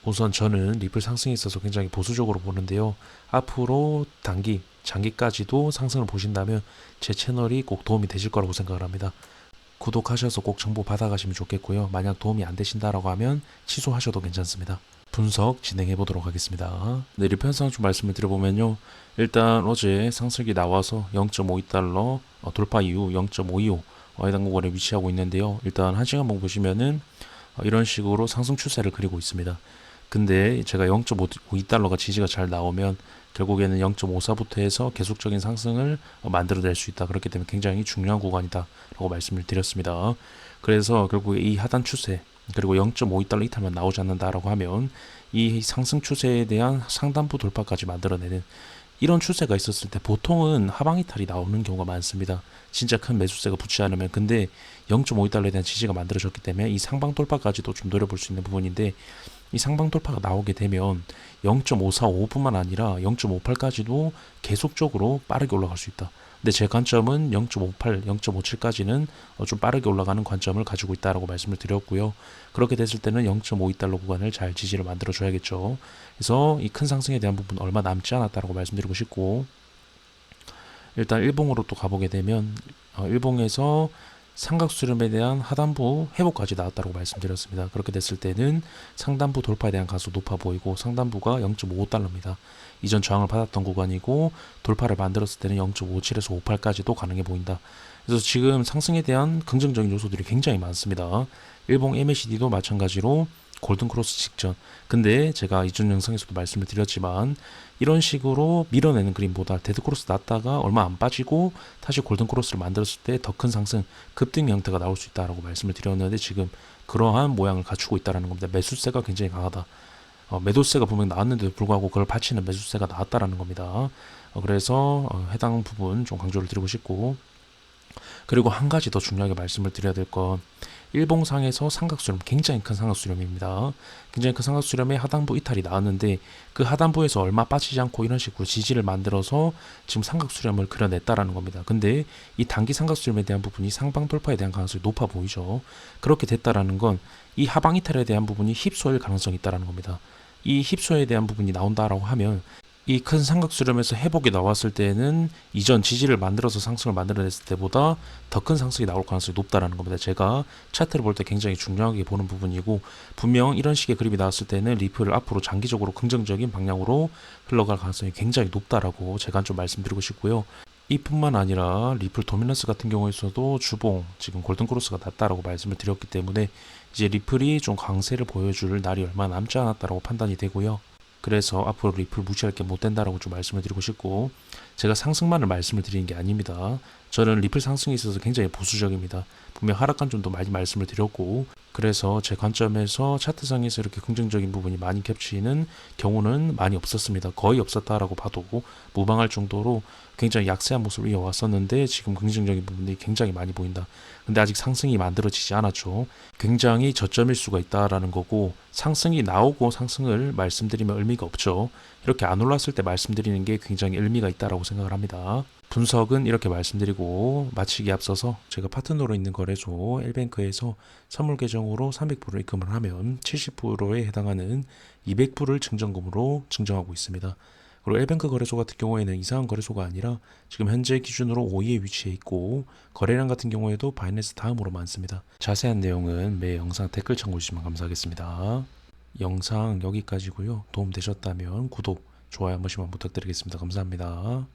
우선 저는 리플 상승에 있어서 굉장히 보수적으로 보는데요. 앞으로 단기, 장기까지도 상승을 보신다면 제 채널이 꼭 도움이 되실 거라고 생각을 합니다. 구독하셔서 꼭 정보 받아가시면 좋겠고요. 만약 도움이 안 되신다라고 하면 취소하셔도 괜찮습니다. 분석 진행해 보도록 하겠습니다. 네, 리플 현상 좀 말씀을 드려보면요. 일단 어제 상승이 나와서 0.52달러 돌파 이후 0.525 해당 구간에 위치하고 있는데요. 일단 1시간봉 보시면은 이런 식으로 상승 추세를 그리고 있습니다. 근데 제가 0.52달러가 지지가 잘 나오면 결국에는 0.54부터 해서 계속적인 상승을 만들어낼 수 있다. 그렇기 때문에 굉장히 중요한 구간이다 라고 말씀을 드렸습니다. 그래서 결국에 이 하단 추세 그리고 0.52달러 이탈만 나오지 않는다라고 하면 이 상승 추세에 대한 상단부 돌파까지 만들어내는 이런 추세가 있었을 때 보통은 하방 이탈이 나오는 경우가 많습니다. 진짜 큰 매수세가 붙지 않으면. 근데 0.52달러에 대한 지지가 만들어졌기 때문에 이 상방 돌파까지도 좀 노려볼 수 있는 부분인데, 이 상방 돌파가 나오게 되면 0.545뿐만 아니라 0.58까지도 계속적으로 빠르게 올라갈 수 있다. 근데 제 관점은 0.58, 0.57까지는 좀 빠르게 올라가는 관점을 가지고 있다라고 말씀을 드렸고요. 그렇게 됐을 때는 0.52달러 구간을 잘 지지를 만들어 줘야겠죠. 그래서 이 큰 상승에 대한 부분 얼마 남지 않았다라고 말씀드리고 싶고, 일단 일봉으로 또 가보게 되면 일봉에서 삼각수렴에 대한 하단부 회복까지 나왔다고 말씀드렸습니다. 그렇게 됐을 때는 상단부 돌파에 대한 가수 높아 보이고 상단부가 0.55달러입니다. 이전 저항을 받았던 구간이고 돌파를 만들었을 때는 0.57에서 58까지도 가능해 보인다. 그래서 지금 상승에 대한 긍정적인 요소들이 굉장히 많습니다. 일봉 MACD도 마찬가지로 골든크로스 직전. 근데 제가 이전 영상에서도 말씀을 드렸지만 이런 식으로 밀어내는 그림보다 데드크로스 났다가 얼마 안 빠지고 다시 골든크로스를 만들었을 때 더 큰 상승, 급등 형태가 나올 수 있다라고 말씀을 드렸는데 지금 그러한 모양을 갖추고 있다는 겁니다. 매수세가 굉장히 강하다. 매도세가 분명히 나왔는데도 불구하고 그걸 받치는 매수세가 나왔다라는 겁니다. 그래서 해당 부분 좀 강조를 드리고 싶고, 그리고 한 가지 더 중요하게 말씀을 드려야 될 건 일봉상에서 삼각수렴, 굉장히 큰 삼각수렴입니다. 굉장히 큰 삼각수렴의 하단부 이탈이 나왔는데 그 하단부에서 얼마 빠지지 않고 이런 식으로 지지를 만들어서 지금 삼각수렴을 그려냈다라는 겁니다. 근데 이 단기 삼각수렴에 대한 부분이 상방 돌파에 대한 가능성이 높아 보이죠. 그렇게 됐다라는 건 이 하방 이탈에 대한 부분이 휩소일 가능성이 있다라는 겁니다. 이 휩소에 대한 부분이 나온다라고 하면 이 큰 삼각수렴에서 회복이 나왔을 때는 이전 지지를 만들어서 상승을 만들어냈을 때보다 더 큰 상승이 나올 가능성이 높다라는 겁니다. 제가 차트를 볼 때 굉장히 중요하게 보는 부분이고, 분명 이런 식의 그림이 나왔을 때는 리플을 앞으로 장기적으로 긍정적인 방향으로 흘러갈 가능성이 굉장히 높다라고 제가 좀 말씀드리고 싶고요. 이뿐만 아니라 리플 도미넌스 같은 경우에서도 주봉 지금 골든크로스가 났다라고 말씀을 드렸기 때문에 이제 리플이 좀 강세를 보여줄 날이 얼마 남지 않았다라고 판단이 되고요. 그래서 앞으로 리플 무시할 게 못 된다라고 좀 말씀을 드리고 싶고, 제가 상승만을 말씀을 드리는 게 아닙니다. 저는 리플 상승에 있어서 굉장히 보수적입니다. 분명 하락한 점도 많이 말씀을 드렸고, 그래서 제 관점에서 차트상에서 이렇게 긍정적인 부분이 많이 겹치는 경우는 많이 없었습니다. 거의 없었다라고 봐도 무방할 정도로 굉장히 약세한 모습을 이어왔었는데 지금 긍정적인 부분이 굉장히 많이 보인다. 근데 아직 상승이 만들어지지 않았죠. 굉장히 저점일 수가 있다라는 거고, 상승이 나오고 상승을 말씀드리면 의미가 없죠. 이렇게 안 올랐을 때 말씀드리는 게 굉장히 의미가 있다라고 생각을 합니다. 분석은 이렇게 말씀드리고 마치기 앞서서 제가 파트너로 있는 거래소 L뱅크에서 선물 계정으로 300불을 입금을 하면 70%에 해당하는 200불을 증정금으로 증정하고 있습니다. 그리고 L뱅크 거래소 같은 경우에는 이상한 거래소가 아니라 지금 현재 기준으로 5위에 위치해 있고, 거래량 같은 경우에도 바이낸스 다음으로 많습니다. 자세한 내용은 매 영상 댓글 참고해 주시면 감사하겠습니다. 영상 여기까지고요. 도움 되셨다면 구독, 좋아요 한 번씩만 부탁드리겠습니다. 감사합니다.